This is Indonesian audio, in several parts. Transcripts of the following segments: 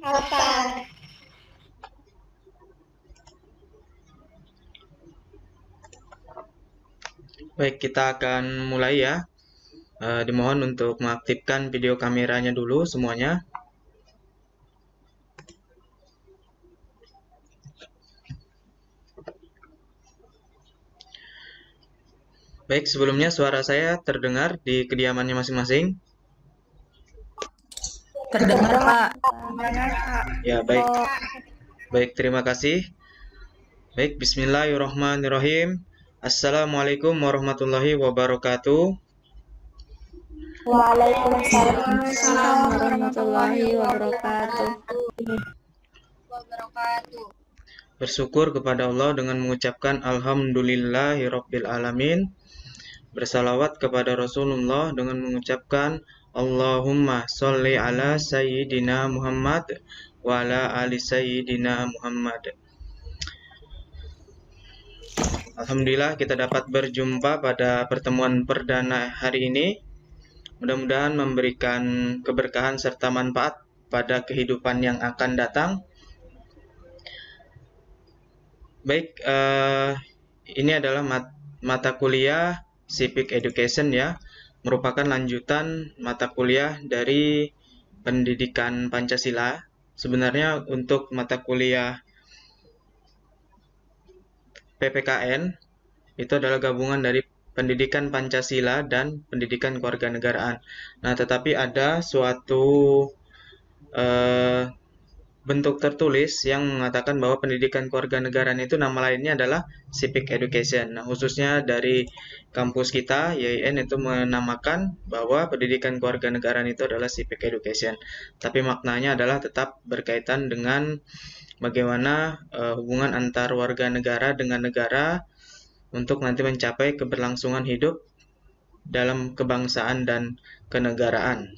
Apa? Baik, kita akan mulai ya. Dimohon untuk mengaktifkan video kameranya dulu semuanya. Baik, sebelumnya suara saya terdengar di kediamannya masing-masing. Terdengar, Pak. Ya, baik. Baik, terima kasih. Baik, bismillahirrahmanirrahim. Assalamualaikum warahmatullahi wabarakatuh. Waalaikumsalam warahmatullahi wabarakatuh. Bersyukur kepada Allah dengan mengucapkan Alhamdulillahirabbil alamin. Bersalawat kepada Rasulullah dengan mengucapkan Allahumma sholli ala sayyidina Muhammad wa ala ali sayyidina Muhammad. Alhamdulillah kita dapat berjumpa pada pertemuan perdana hari ini. Mudah-mudahan memberikan keberkahan serta manfaat pada kehidupan yang akan datang. Baik, ini adalah mata kuliah Civic Education ya, merupakan lanjutan mata kuliah dari pendidikan Pancasila. Sebenarnya untuk mata kuliah PPKN itu adalah gabungan dari pendidikan Pancasila dan pendidikan kewarganegaraan. Nah, tetapi ada suatu bentuk tertulis yang mengatakan bahwa pendidikan kewarganegaraan itu nama lainnya adalah Civic Education. Nah, khususnya dari kampus kita, YIN itu menamakan bahwa pendidikan kewarganegaraan itu adalah Civic Education. Tapi maknanya adalah tetap berkaitan dengan bagaimana hubungan antar warga negara dengan negara untuk nanti mencapai keberlangsungan hidup dalam kebangsaan dan kenegaraan.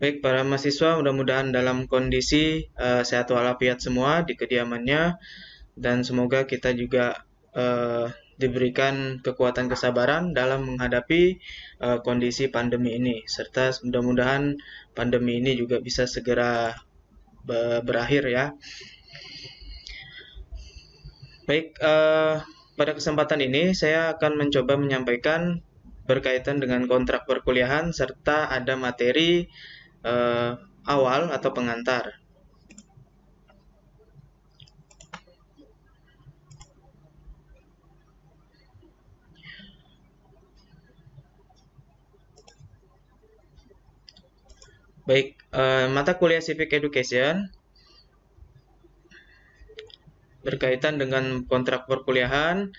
Baik, para mahasiswa mudah-mudahan dalam kondisi sehat walafiat semua di kediamannya, dan semoga kita juga diberikan kekuatan kesabaran dalam menghadapi kondisi pandemi ini, serta mudah-mudahan pandemi ini juga bisa segera berakhir ya. Baik, pada kesempatan ini saya akan mencoba menyampaikan berkaitan dengan kontrak perkuliahan serta ada materi awal atau pengantar. Baik, mata kuliah Civic Education berkaitan dengan kontrak perkuliahan.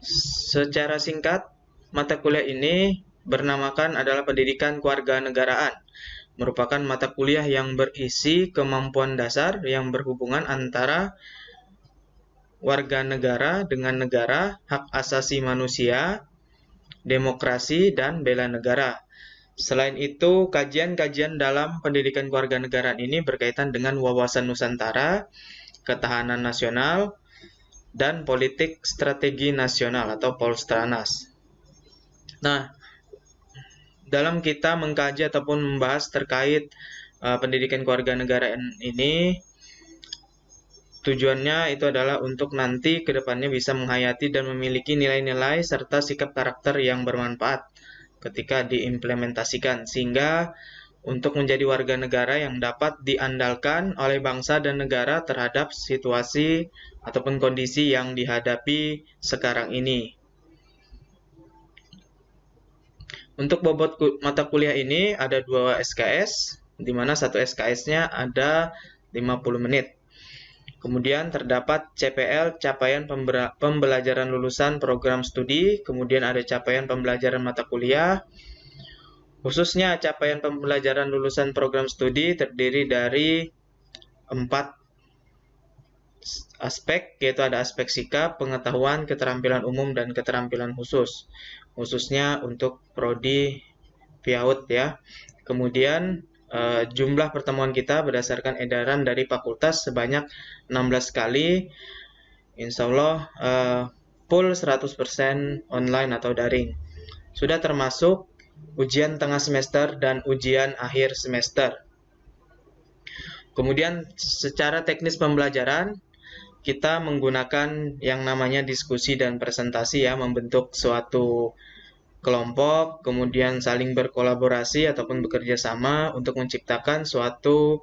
Secara singkat, mata kuliah ini bernamakan adalah Pendidikan Kewarganegaraan. Merupakan mata kuliah yang berisi kemampuan dasar yang berhubungan antara warga negara dengan negara, hak asasi manusia, demokrasi, dan bela negara. Selain itu, kajian-kajian dalam pendidikan kewarganegaraan ini berkaitan dengan wawasan Nusantara, ketahanan nasional, dan politik strategi nasional atau Polstranas. Nah, dalam kita mengkaji ataupun membahas terkait pendidikan kewarganegaraan ini, tujuannya itu adalah untuk nanti ke depannya bisa menghayati dan memiliki nilai-nilai serta sikap karakter yang bermanfaat ketika diimplementasikan, sehingga untuk menjadi warga negara yang dapat diandalkan oleh bangsa dan negara terhadap situasi ataupun kondisi yang dihadapi sekarang ini. Untuk bobot mata kuliah ini ada 2 SKS, di mana satu SKS-nya ada 50 menit. Kemudian terdapat CPL, capaian pembelajaran lulusan program studi, kemudian ada capaian pembelajaran mata kuliah. Khususnya capaian pembelajaran lulusan program studi terdiri dari 4 aspek, yaitu ada aspek sikap, pengetahuan, keterampilan umum, dan keterampilan khusus. Khususnya untuk prodi PIAUD ya. Kemudian jumlah pertemuan kita berdasarkan edaran dari fakultas sebanyak 16 kali. Insya Allah full 100% online atau daring. Sudah termasuk ujian tengah semester dan ujian akhir semester. Kemudian secara teknis pembelajaran, kita menggunakan yang namanya diskusi dan presentasi ya, membentuk suatu kelompok, kemudian saling berkolaborasi ataupun bekerja sama untuk menciptakan suatu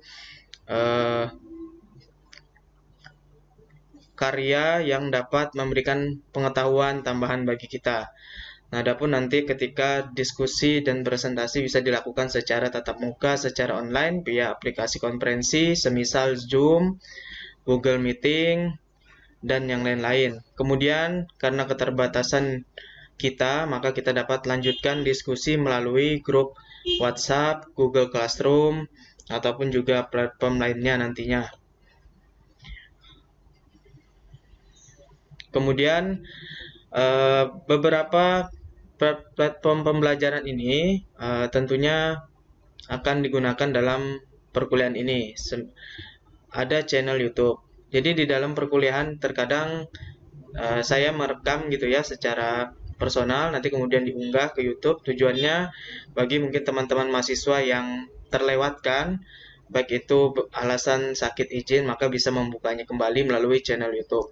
karya yang dapat memberikan pengetahuan tambahan bagi kita. Nah, adapun nanti ketika diskusi dan presentasi bisa dilakukan secara tatap muka, secara online via aplikasi konferensi, semisal Zoom, Google Meeting, dan yang lain-lain. Kemudian, karena keterbatasan kita, maka kita dapat lanjutkan diskusi melalui grup WhatsApp, Google Classroom, ataupun juga platform lainnya nantinya. Kemudian beberapa platform pembelajaran ini tentunya akan digunakan dalam perkuliahan ini. Ada channel YouTube. Jadi di dalam perkuliahan terkadang saya merekam gitu ya secara personal, nanti kemudian diunggah ke YouTube. Tujuannya bagi mungkin teman-teman mahasiswa yang terlewatkan, baik itu alasan sakit izin, maka bisa membukanya kembali melalui channel YouTube.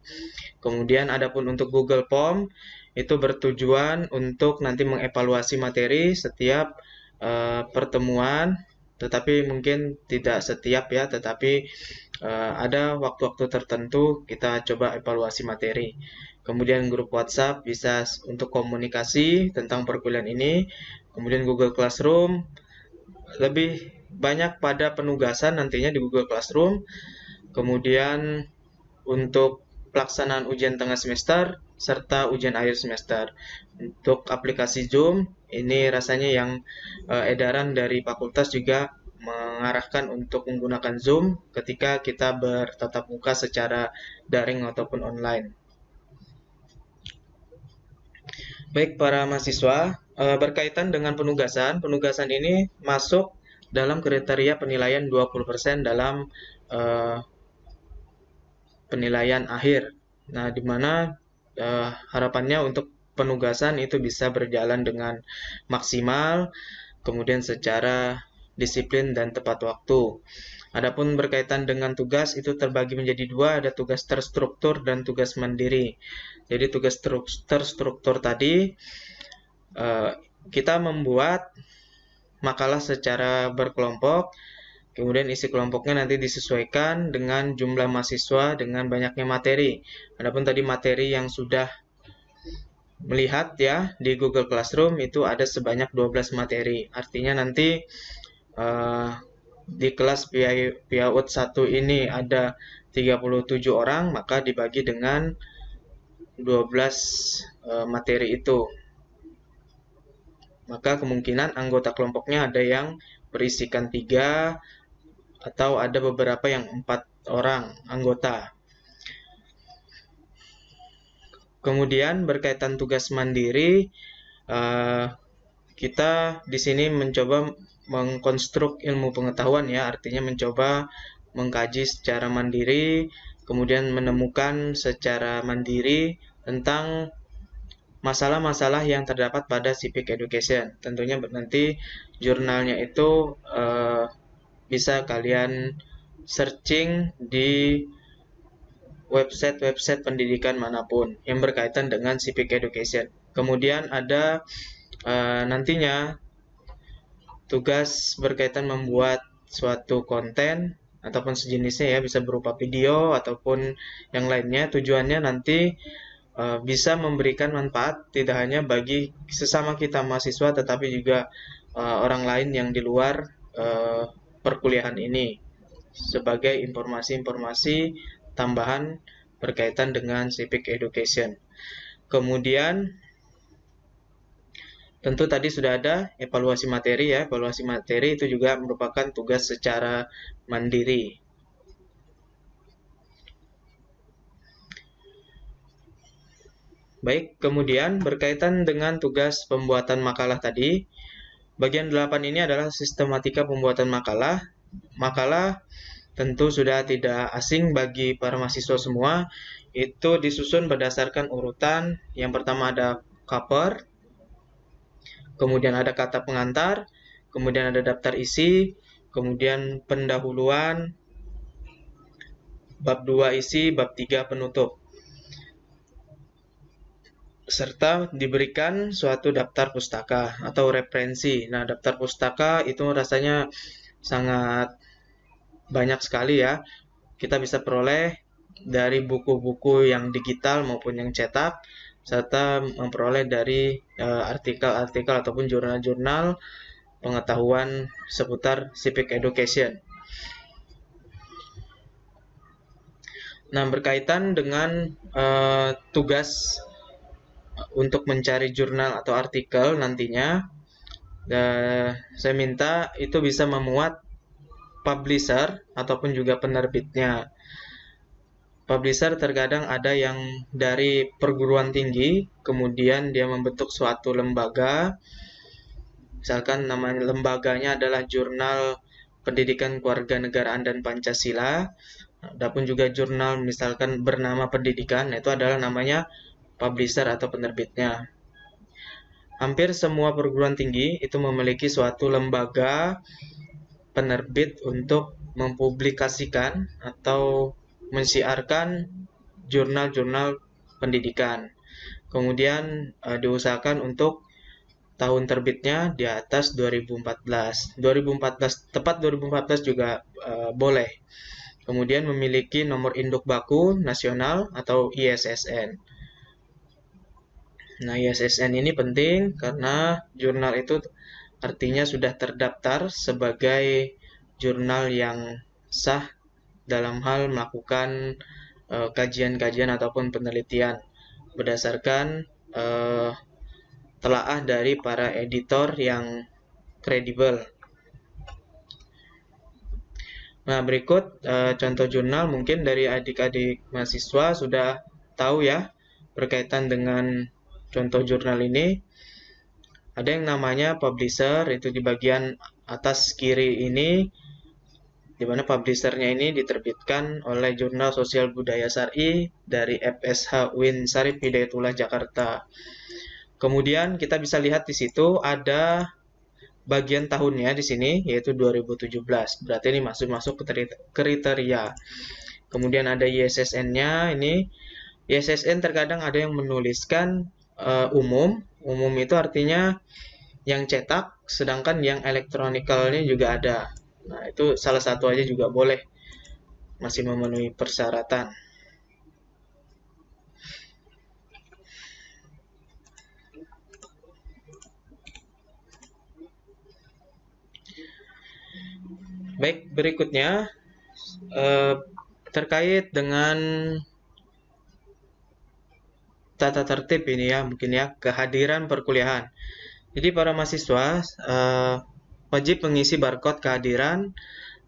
Kemudian adapun untuk Google Form, itu bertujuan untuk nanti mengevaluasi materi setiap pertemuan, tetapi mungkin tidak setiap ya, tetapi ada waktu-waktu tertentu kita coba evaluasi materi. Kemudian grup WhatsApp bisa untuk komunikasi tentang perkuliahan ini. Kemudian Google Classroom lebih banyak pada penugasan nantinya di Google Classroom. Kemudian untuk pelaksanaan ujian tengah semester serta ujian akhir semester. Untuk aplikasi Zoom, ini rasanya yang edaran dari fakultas juga mengarahkan untuk menggunakan Zoom ketika kita bertatap muka secara daring ataupun online. Baik para mahasiswa, berkaitan dengan penugasan ini masuk dalam kriteria penilaian 20% dalam penilaian akhir. Nah, di mana harapannya untuk penugasan itu bisa berjalan dengan maksimal, kemudian secara disiplin dan tepat waktu. Adapun berkaitan dengan tugas itu terbagi menjadi dua, ada tugas terstruktur dan tugas mandiri. Jadi tugas terstruktur tadi kita membuat makalah secara berkelompok, kemudian isi kelompoknya nanti disesuaikan dengan jumlah mahasiswa dengan banyaknya materi. Adapun tadi materi yang sudah melihat ya di Google Classroom itu ada sebanyak 12 materi. Artinya nanti di kelas PIAUD 1 ini ada 37 orang, maka dibagi dengan 12 materi itu. Maka kemungkinan anggota kelompoknya ada yang berisikan 3 atau ada beberapa yang 4 orang anggota. Kemudian berkaitan tugas mandiri, kita di sini mencoba mengkonstruk ilmu pengetahuan ya, artinya mencoba mengkaji secara mandiri, kemudian menemukan secara mandiri tentang masalah-masalah yang terdapat pada civic education. Tentunya nanti jurnalnya itu bisa kalian searching di website pendidikan manapun yang berkaitan dengan civic education. Kemudian ada nantinya tugas berkaitan membuat suatu konten ataupun sejenisnya ya, bisa berupa video ataupun yang lainnya. Tujuannya nanti bisa memberikan manfaat tidak hanya bagi sesama kita mahasiswa, tetapi juga orang lain yang di luar perkuliahan ini sebagai informasi-informasi tambahan berkaitan dengan civic education. Kemudian tentu tadi sudah ada evaluasi materi ya. Evaluasi materi itu juga merupakan tugas secara mandiri. Baik, kemudian berkaitan dengan tugas pembuatan makalah tadi, bagian 8 ini adalah sistematika pembuatan makalah. Makalah tentu sudah tidak asing bagi para mahasiswa semua, itu disusun berdasarkan urutan. Yang pertama ada cover, kemudian ada kata pengantar, kemudian ada daftar isi, kemudian pendahuluan, bab 2 isi, bab 3 penutup. Serta diberikan suatu daftar pustaka atau referensi. Nah, daftar pustaka itu rasanya sangat banyak sekali ya. Kita bisa peroleh dari buku-buku yang digital maupun yang cetak, serta memperoleh dari artikel-artikel ataupun jurnal-jurnal pengetahuan seputar civic education. Nah, berkaitan dengan tugas untuk mencari jurnal atau artikel nantinya, saya minta itu bisa memuat publisher ataupun juga penerbitnya. Publisher terkadang ada yang dari perguruan tinggi, kemudian dia membentuk suatu lembaga, misalkan namanya lembaganya adalah Jurnal Pendidikan Kewarganegaraan dan Pancasila. Adapun juga jurnal misalkan bernama Pendidikan, itu adalah namanya publisher atau penerbitnya. Hampir semua perguruan tinggi itu memiliki suatu lembaga penerbit untuk mempublikasikan atau mensiarkan jurnal-jurnal pendidikan. Kemudian diusahakan untuk tahun terbitnya di atas 2014. 2014 tepat 2014 juga boleh. Kemudian memiliki nomor induk baku nasional atau ISSN. Nah, ISSN ini penting karena jurnal itu artinya sudah terdaftar sebagai jurnal yang sah dalam hal melakukan kajian-kajian ataupun penelitian berdasarkan telaah dari para editor yang kredibel. Nah, berikut contoh jurnal mungkin dari adik-adik mahasiswa sudah tahu ya berkaitan dengan contoh jurnal ini. Ada yang namanya publisher, itu di bagian atas kiri ini, di mana publishernya ini diterbitkan oleh Jurnal Sosial Budaya Syar'i dari FSH UIN Syarif Hidayatullah Jakarta. Kemudian kita bisa lihat di situ ada bagian tahunnya di sini, yaitu 2017. Berarti ini masuk ke kriteria. Kemudian ada ISSN-nya ini. ISSN terkadang ada yang menuliskan umum. Umum itu artinya yang cetak, sedangkan yang elektronikalnya juga ada. Nah, itu salah satu aja juga boleh, masih memenuhi persyaratan. Baik, berikutnya terkait dengan tata tertib ini ya, mungkin ya, kehadiran perkuliahan. Jadi para mahasiswa wajib mengisi barcode kehadiran,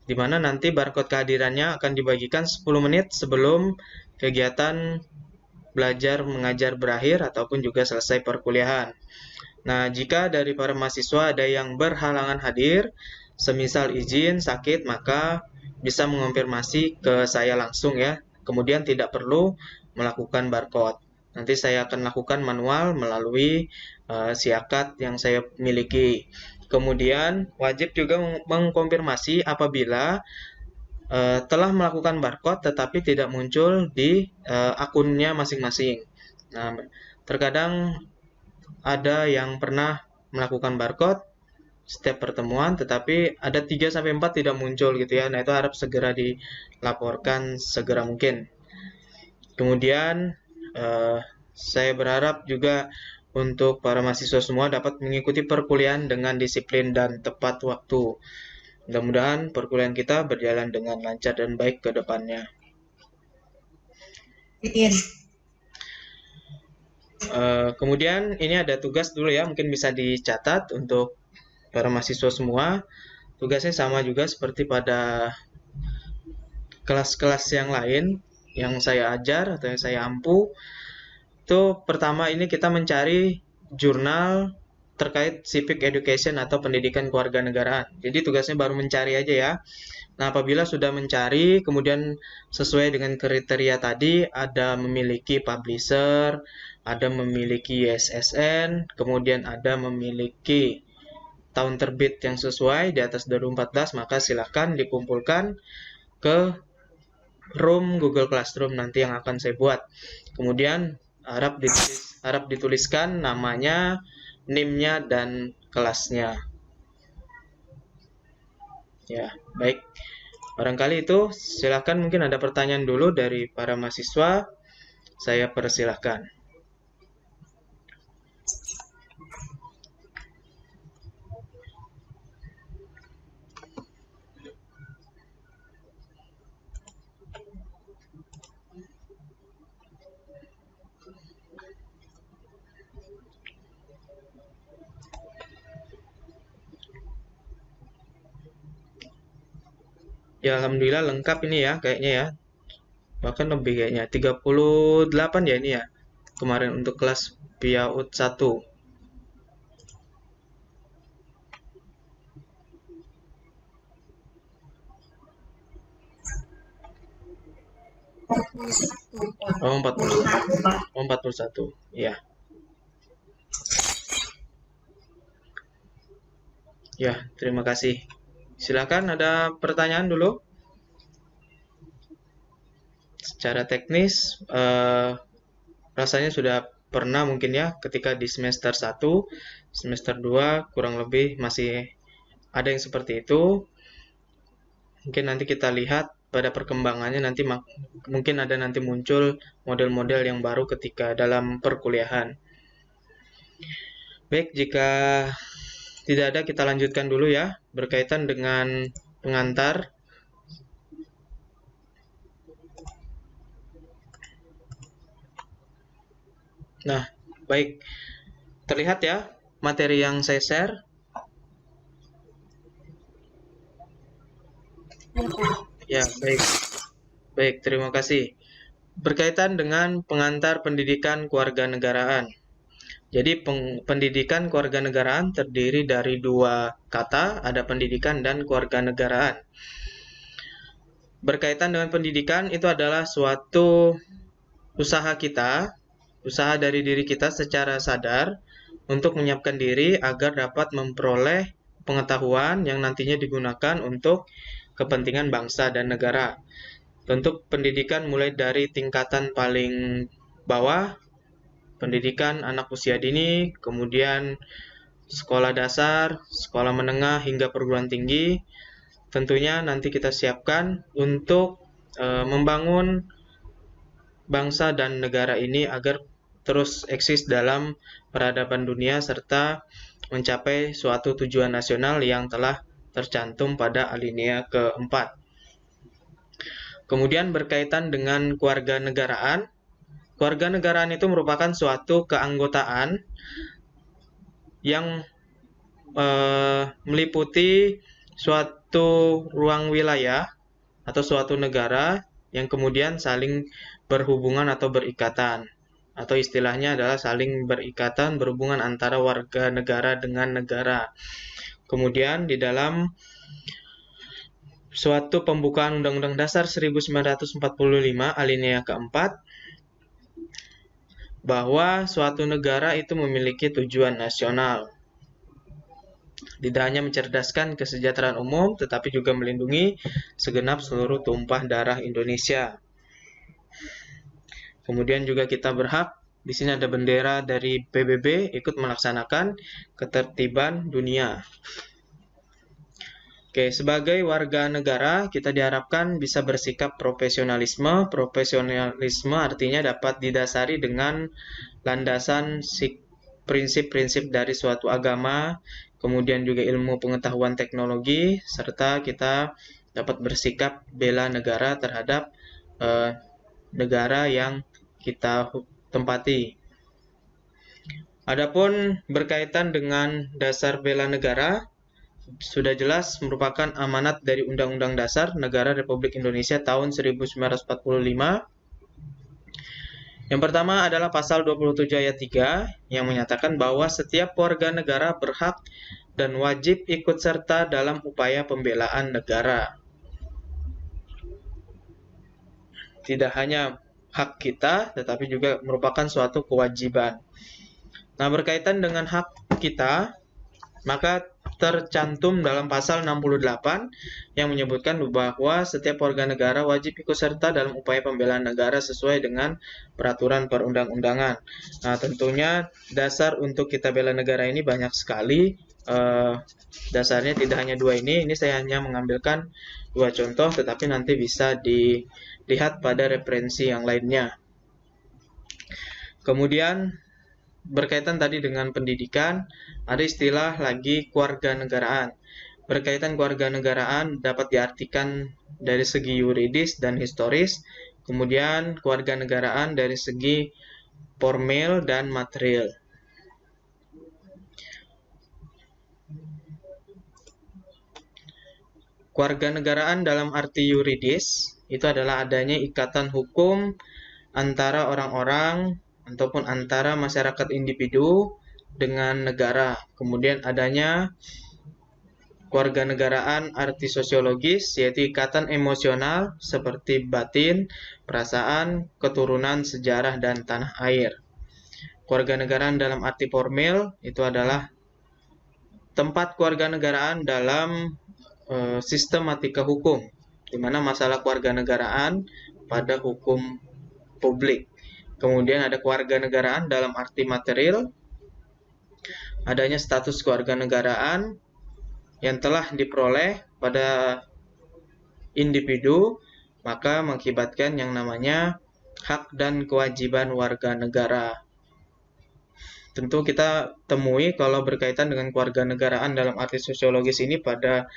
di mana nanti barcode kehadirannya akan dibagikan 10 menit sebelum kegiatan belajar mengajar berakhir ataupun juga selesai perkuliahan. Nah, jika dari para mahasiswa ada yang berhalangan hadir, semisal izin, sakit, maka bisa mengonfirmasi ke saya langsung ya. Kemudian tidak perlu melakukan barcode. Nanti saya akan lakukan manual melalui siakat yang saya miliki. Kemudian wajib juga mengkonfirmasi apabila telah melakukan barcode tetapi tidak muncul di akunnya masing-masing. Nah, terkadang ada yang pernah melakukan barcode setiap pertemuan tetapi ada 3-4 tidak muncul gitu ya. Nah, itu harap segera dilaporkan segera mungkin. Kemudian saya berharap juga untuk para mahasiswa semua dapat mengikuti perkuliahan dengan disiplin dan tepat waktu. Mudah-mudahan perkuliahan kita berjalan dengan lancar dan baik ke depannya. Kemudian ini ada tugas dulu ya, mungkin bisa dicatat untuk para mahasiswa semua. Tugasnya sama juga seperti pada kelas-kelas yang lain yang saya ajar atau yang saya ampu. Itu pertama ini kita mencari jurnal terkait civic education atau pendidikan kewarganegaraan. Jadi tugasnya baru mencari aja ya. Nah, apabila sudah mencari, kemudian sesuai dengan kriteria tadi, ada memiliki publisher, ada memiliki ISSN, kemudian ada memiliki tahun terbit yang sesuai di atas 2014, maka silakan dikumpulkan ke room Google Classroom nanti yang akan saya buat. Kemudian harap dituliskan namanya, NIM-nya, dan kelasnya. Ya, baik. Barangkali itu, silakan mungkin ada pertanyaan dulu dari para mahasiswa. Saya persilahkan. Ya, alhamdulillah lengkap ini ya, kayaknya ya. Bahkan lebih kayaknya, 38 ya ini ya. Kemarin untuk kelas PIAUD 1. Oh, 41. Oh, 41. Ya. Ya, terima kasih. Silakan ada pertanyaan dulu. Secara teknis, rasanya sudah pernah mungkin ya ketika di semester 1, semester 2 kurang lebih masih ada yang seperti itu. Mungkin nanti kita lihat pada perkembangannya nanti mungkin ada nanti muncul model-model yang baru ketika dalam perkuliahan. Baik, jika tidak ada kita lanjutkan dulu ya berkaitan dengan pengantar. Nah, baik. Terlihat ya materi yang saya share? Ya, baik. Baik, terima kasih. Berkaitan dengan pengantar pendidikan kewarganegaraan. Jadi, pendidikan kewarganegaraan terdiri dari dua kata, ada pendidikan dan kewarganegaraan. Berkaitan dengan pendidikan, itu adalah suatu usaha kita, usaha dari diri kita secara sadar untuk menyiapkan diri agar dapat memperoleh pengetahuan yang nantinya digunakan untuk kepentingan bangsa dan negara. Untuk pendidikan mulai dari tingkatan paling bawah, pendidikan anak usia dini, kemudian sekolah dasar, sekolah menengah, hingga perguruan tinggi. Tentunya nanti kita siapkan untuk membangun bangsa dan negara ini agar terus eksis dalam peradaban dunia serta mencapai suatu tujuan nasional yang telah tercantum pada alinea keempat. Kemudian berkaitan dengan kewarganegaraan. Kewarganegaraan itu merupakan suatu keanggotaan yang meliputi suatu ruang wilayah atau suatu negara yang kemudian saling berhubungan atau berikatan. Atau istilahnya adalah saling berikatan, berhubungan antara warga negara dengan negara. Kemudian di dalam suatu pembukaan Undang-Undang Dasar 1945 alinea keempat, bahwa suatu negara itu memiliki tujuan nasional. Tidak hanya mencerdaskan kesejahteraan umum, tetapi juga melindungi segenap seluruh tumpah darah Indonesia. Kemudian juga kita berhak, di sini ada bendera dari PBB ikut melaksanakan ketertiban dunia. Oke, sebagai warga negara, kita diharapkan bisa bersikap profesionalisme. Profesionalisme artinya dapat didasari dengan landasan prinsip-prinsip dari suatu agama, kemudian juga ilmu pengetahuan teknologi, serta kita dapat bersikap bela negara terhadap negara yang kita tempati. Adapun berkaitan dengan dasar bela negara, sudah jelas merupakan amanat dari Undang-Undang Dasar Negara Republik Indonesia tahun 1945 Yang pertama adalah pasal 27 ayat 3 yang menyatakan bahwa setiap warga negara berhak dan wajib ikut serta dalam upaya pembelaan negara. Tidak hanya hak kita, tetapi juga merupakan suatu kewajiban. Nah, berkaitan dengan hak kita, maka tercantum dalam pasal 68 yang menyebutkan bahwa setiap warga negara wajib ikut serta dalam upaya pembelaan negara sesuai dengan peraturan perundang-undangan. Nah, tentunya dasar untuk kita bela negara ini banyak sekali. Dasarnya tidak hanya dua ini saya hanya mengambilkan dua contoh, tetapi nanti bisa dilihat pada referensi yang lainnya. Kemudian berkaitan tadi dengan pendidikan, ada istilah lagi kewarganegaraan. Berkaitan kewarganegaraan dapat diartikan dari segi yuridis dan historis, kemudian kewarganegaraan dari segi formil dan material. Kewarganegaraan dalam arti yuridis itu adalah adanya ikatan hukum antara orang-orang ataupun antara masyarakat individu dengan negara. Kemudian adanya kewarganegaraan arti sosiologis, yaitu ikatan emosional seperti batin, perasaan, keturunan, sejarah, dan tanah air. Kewarganegaraan dalam arti formil itu adalah tempat kewarganegaraan dalam sistematika hukum, di mana masalah kewarganegaraan pada hukum publik. Kemudian ada kewarganegaraan dalam arti material, adanya status kewarganegaraan yang telah diperoleh pada individu, maka mengakibatkan yang namanya hak dan kewajiban warga negara. Tentu kita temui kalau berkaitan dengan kewarganegaraan dalam arti sosiologis ini pada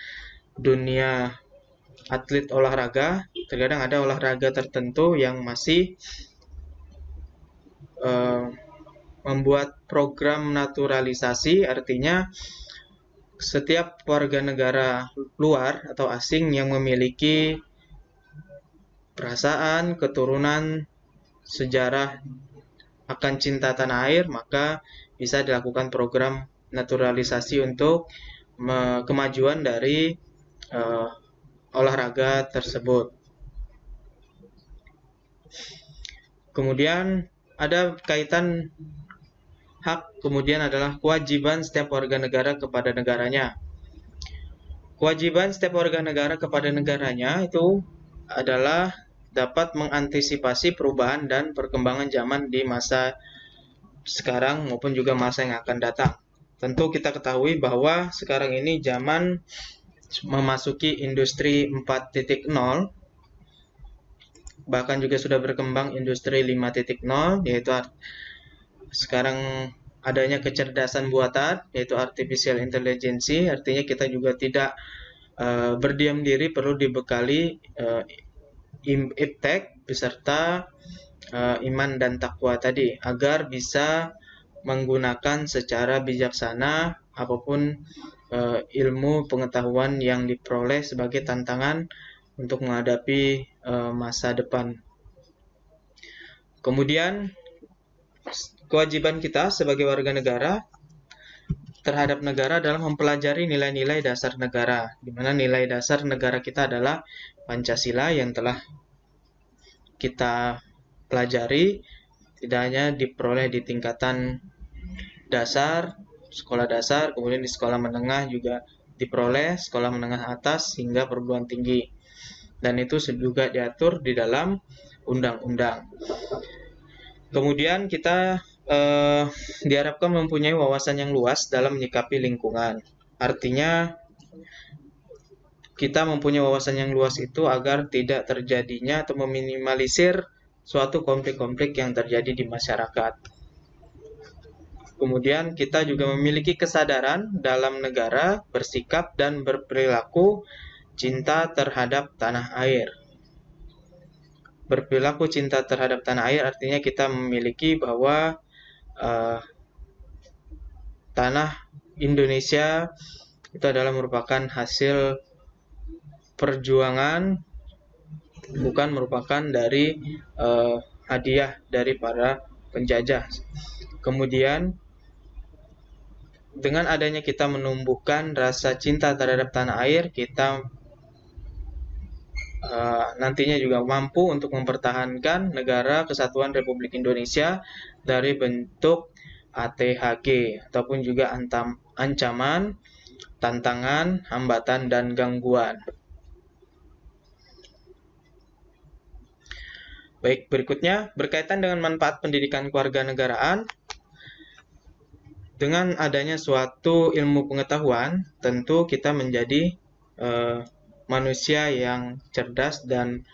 dunia atlet olahraga, terkadang ada olahraga tertentu yang masih membuat program naturalisasi, artinya setiap warga negara luar atau asing yang memiliki perasaan, keturunan, sejarah akan cinta tanah air, maka bisa dilakukan program naturalisasi untuk kemajuan dari olahraga tersebut. Kemudian ada kaitan hak, kemudian adalah kewajiban setiap warga negara kepada negaranya. Kewajiban setiap warga negara kepada negaranya itu adalah dapat mengantisipasi perubahan dan perkembangan zaman di masa sekarang maupun juga masa yang akan datang. Tentu kita ketahui bahwa sekarang ini zaman memasuki industri 4.0, bahkan juga sudah berkembang industri 5.0, yaitu sekarang adanya kecerdasan buatan, yaitu artificial intelligence. Artinya kita juga tidak berdiam diri, perlu dibekali iptek beserta iman dan takwa tadi, agar bisa menggunakan secara bijaksana apapun ilmu pengetahuan yang diperoleh sebagai tantangan untuk menghadapi masa depan. Kemudian kewajiban kita sebagai warga negara terhadap negara adalah mempelajari nilai-nilai dasar negara, di mana nilai dasar negara kita adalah Pancasila yang telah kita pelajari, tidak hanya diperoleh di tingkatan dasar, sekolah dasar, kemudian di sekolah menengah juga diperoleh, sekolah menengah atas hingga perguruan tinggi. Dan itu juga diatur di dalam undang-undang. Kemudian kita diharapkan mempunyai wawasan yang luas dalam menyikapi lingkungan. Artinya kita mempunyai wawasan yang luas itu agar tidak terjadinya atau meminimalisir suatu konflik-konflik yang terjadi di masyarakat. Kemudian kita juga memiliki kesadaran dalam negara, bersikap dan berperilaku cinta terhadap tanah air. Berperilaku cinta terhadap tanah air artinya kita memiliki bahwa tanah Indonesia itu adalah merupakan hasil perjuangan, bukan merupakan dari hadiah dari para penjajah. Kemudian dengan adanya kita menumbuhkan rasa cinta terhadap tanah air, kita nantinya juga mampu untuk mempertahankan negara kesatuan Republik Indonesia dari bentuk ATHG ataupun juga ancaman, tantangan, hambatan, dan gangguan. Baik, berikutnya berkaitan dengan manfaat pendidikan kewarganegaraan. Dengan adanya suatu ilmu pengetahuan, tentu kita menjadi manusia yang cerdas dan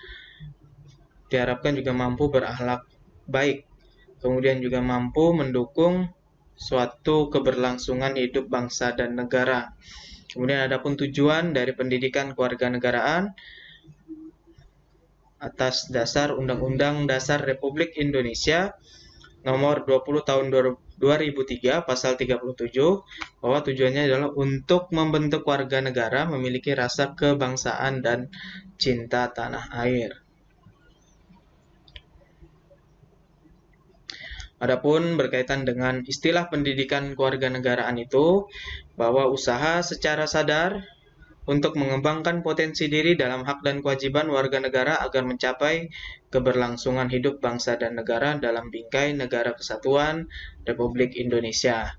diharapkan juga mampu berakhlak baik. Kemudian juga mampu mendukung suatu keberlangsungan hidup bangsa dan negara. Kemudian adapun tujuan dari pendidikan kewarganegaraan atas dasar Undang-Undang Dasar Republik Indonesia Nomor 20 Tahun 2003 Pasal 37 bahwa tujuannya adalah untuk membentuk warga negara memiliki rasa kebangsaan dan cinta tanah air. Adapun berkaitan dengan istilah pendidikan kewarganegaraan itu, bahwa usaha secara sadar untuk mengembangkan potensi diri dalam hak dan kewajiban warga negara agar mencapai keberlangsungan hidup bangsa dan negara dalam bingkai Negara Kesatuan Republik Indonesia.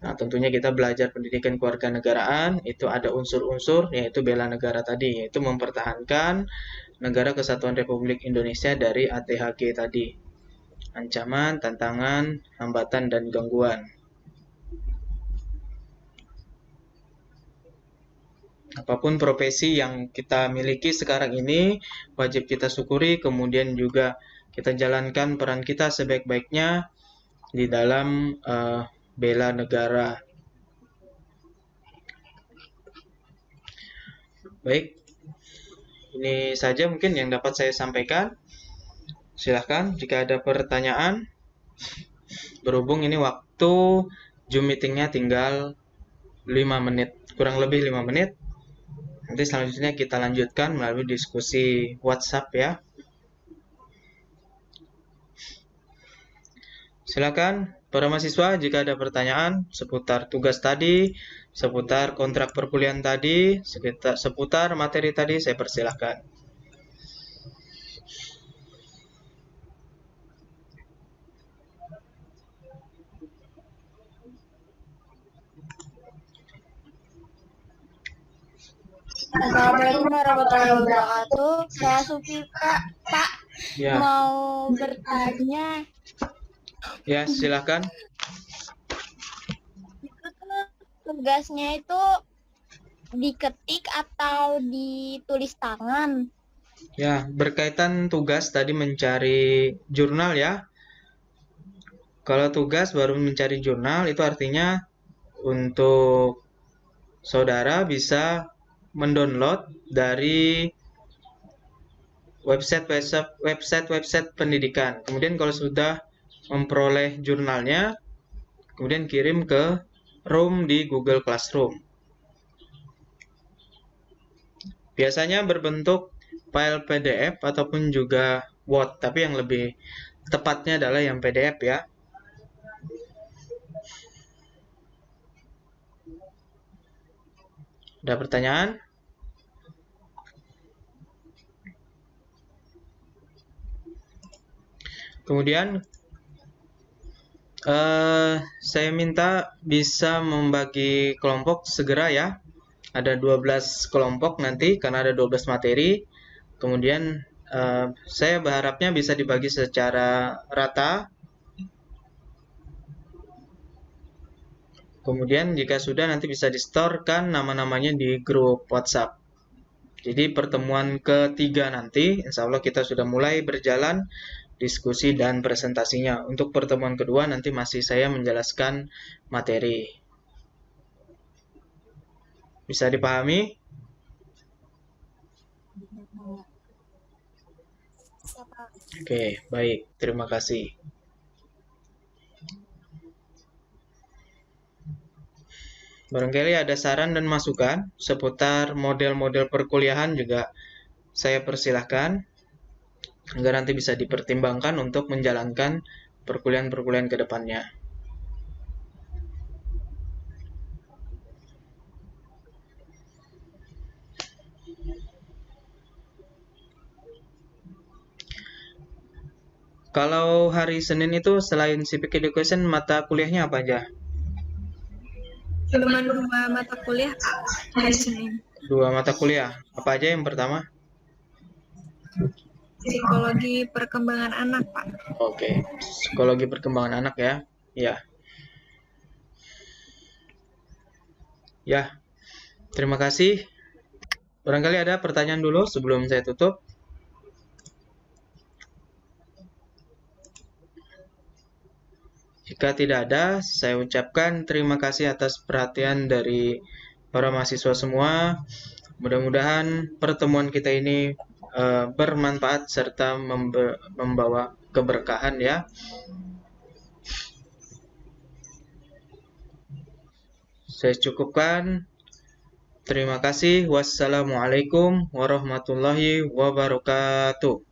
Nah, tentunya kita belajar pendidikan kewarganegaraan, itu ada unsur-unsur, yaitu bela negara tadi, yaitu mempertahankan Negara Kesatuan Republik Indonesia dari ATHG tadi. Ancaman, tantangan, hambatan, dan gangguan. Apapun profesi yang kita miliki sekarang ini, wajib kita syukuri, kemudian juga kita jalankan peran kita sebaik-baiknya di dalam bela negara. Baik, ini saja mungkin yang dapat saya sampaikan. Silahkan jika ada pertanyaan. Berhubung ini waktu Zoom meetingnya tinggal 5 menit, kurang lebih 5 menit. Nanti selanjutnya kita lanjutkan melalui diskusi WhatsApp ya. Silakan para mahasiswa jika ada pertanyaan seputar tugas tadi, seputar kontrak perkuliahan tadi, seputar materi tadi, saya persilahkan. Assalamualaikum warahmatullahi wabarakatuh. Saya Sufi, Pak. Ya. Mau bertanya. Ya, silakan. Itu tuh tugasnya itu diketik atau ditulis tangan? Ya, berkaitan tugas tadi mencari jurnal ya. Kalau tugas baru mencari jurnal, itu artinya untuk saudara bisa mendownload dari website pendidikan. Kemudian kalau sudah memperoleh jurnalnya, kemudian kirim ke room di Google Classroom. Biasanya berbentuk file PDF ataupun juga Word, tapi yang lebih tepatnya adalah yang PDF ya. Ada pertanyaan? Kemudian saya minta bisa membagi kelompok segera ya. Ada 12 kelompok nanti karena ada 12 materi. Kemudian saya berharapnya bisa dibagi secara rata. Kemudian jika sudah nanti bisa di-storekan nama-namanya di grup WhatsApp. Jadi pertemuan ketiga nanti insya Allah kita sudah mulai berjalan diskusi dan presentasinya. Untuk pertemuan kedua nanti masih saya menjelaskan materi. Bisa dipahami? Oke, baik. Terima kasih. Barangkali ada saran dan masukan seputar model-model perkuliahan juga saya persilahkan. agar nanti bisa dipertimbangkan untuk menjalankan perkuliahan-perkuliahan ke depannya. Kalau hari Senin itu selain civic education, mata kuliahnya apa aja? Cuma 2 mata kuliah hari Senin. 2 mata kuliah. Apa aja yang pertama? Psikologi perkembangan anak, Pak. Oke, psikologi perkembangan anak ya. Ya. Ya. Terima kasih. Barangkali ada pertanyaan dulu sebelum saya tutup. Jika tidak ada, saya ucapkan terima kasih atas perhatian dari para mahasiswa semua. Mudah-mudahan pertemuan kita ini bermanfaat serta membawa keberkahan ya. Saya cukupkan. Terima kasih. Wassalamualaikum warahmatullahi wabarakatuh.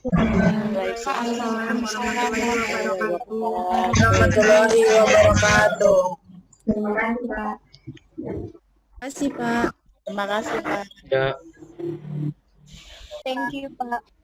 Warahmatullahi wabarakatuh. Terima kasih, Pak. Terima kasih, Pak. Terima kasih, Pak. Ya. Thank you, Pak.